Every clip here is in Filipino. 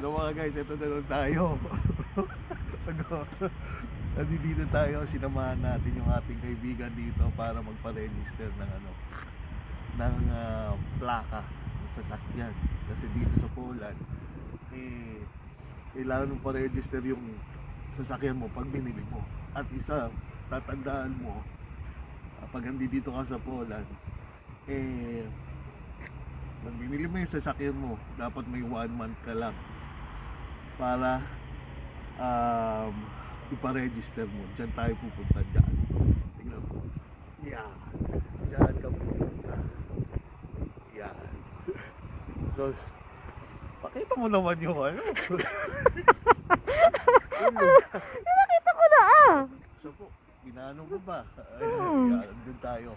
So mga guys, ito na lang tayo. Nandito tayo, sinamahan natin yung ating kaibigan dito para magpa-register ng plaka ng sasakyan. Kasi dito sa Poland, kailangan mo pa-register yung sasakyan mo pag binili mo. At isa, tatandaan mo, pag hindi dito ka sa Poland, pag binili mo yung sasakyan mo, dapat may 1 month ka lang para ipa-register mo. Diyan tayo pupunta, dyan. Tingnan mo. Yan. Diyan ka pupunta. Yan. So, pakita mo naman yung ano. Nakita ko na So po, ginano ko ba? Yan, doon tayo.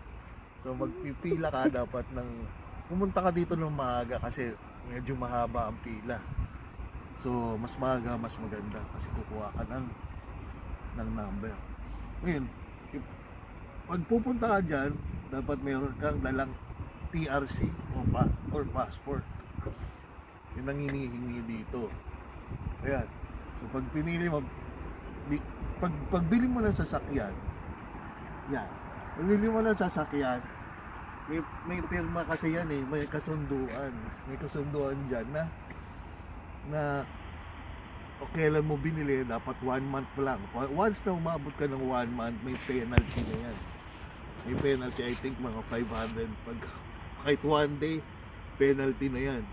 So magpipila ka dapat pumunta ka dito ng maaga kasi medyo mahaba ang pila. So mas maaga, mas maganda kasi kukuha ka ng number. Ngayon, pag pupunta ka dyan, dapat mayroon kang dalang TRC or passport. Yun ang hinihingi dito. Ayan. So pag pinili mo, pagbili mo ng sasakyan, yan. Pagbili mo ng sasakyan, may pirma kasi yan may kasunduan. May kasunduan dyan na kailan mo binili, dapat 1 month lang. Once na umabot ka ng 1 month, may penalty na yan. May penalty, I think mga 500. Kahit 1 day, penalty na yan.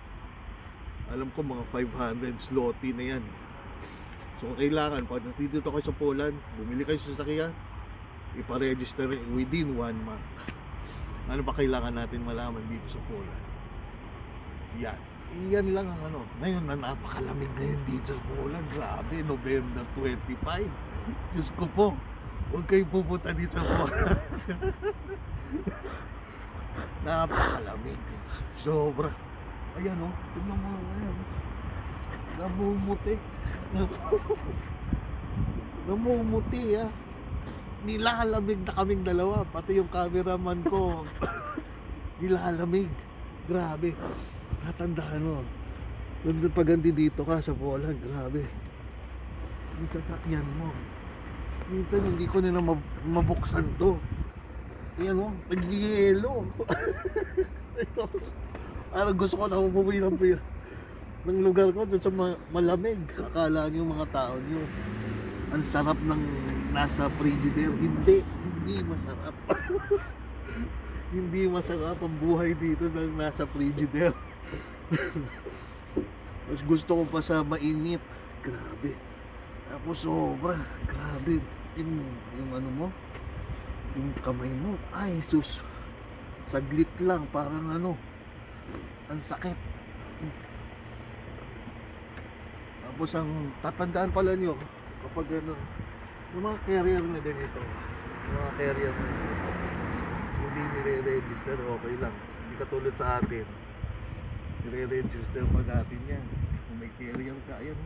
Alam ko mga 500 zloty na yan. So kailangan, pag dito kayo sa Poland, bumili kayo sa sasakyan, ipa-register within 1 month. Ano ba kailangan natin malaman dito sa Poland? Yan. Iyan lang ang ngayon na napakalamig ngayon dito sa Poland. Grabe, November 25. Diyos ko po, huwag kayong pupunta dito sa Poland. Napakalamig. Sobra. Ayan tingnan mo ngayon. Namumuti. Namumuti Nilalamig na kaming dalawa. Pati yung cameraman ko nilalamig. Grabe. Natandaan mo, pag hindi dito ka sa Poland, grabe, yung sasakyan mo minsan hindi ko na mabuksan to. Yan nag-yelo. Ito, parang gusto ko na umuwi ng lugar ko dun sa malamig. Akala niyo mga tao niyo ang sarap ng nasa Frigidaire. Hindi masarap. Hindi masarap ang buhay dito ng nasa Frigidaire. Mas gusto ko pa sa mainit. Grabe. Tapos sobra. Grabe. Yung mo, yung kamay mo, ay sus, saglit lang, parang ang sakit. Tapos ang tatandaan pala nyo, kapag yung mga carrier na ganito, yung mga carrier na hindi nire-register, okay lang. Hindi katulad sa atin, nire-register pa natin yan. Kung may carrier ka, ayan,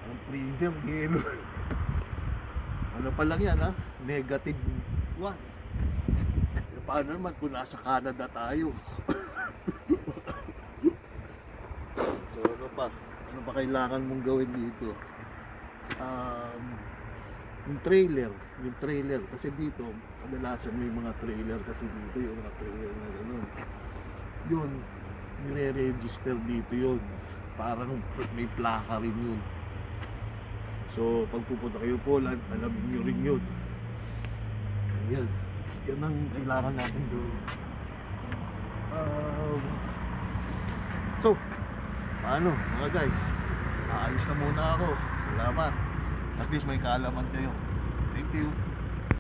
ang freezer, yelo. Ano pa lang yan negative 1. Paano naman kung nasa Canada tayo? So ano pa kailangan mong gawin dito? Yung trailer kasi dito kadalasan may mga trailer kasi dito, yung mga trailer na gano'n, yun nire-register dito yun, parang may plaka rin yun. So pag pupunta kayo Poland, alam nyo rin yun. Yan ang kailangan natin doon. So paano mga guys, aalis na muna ako. Salamat, at least may kaalaman kayo. Thank you.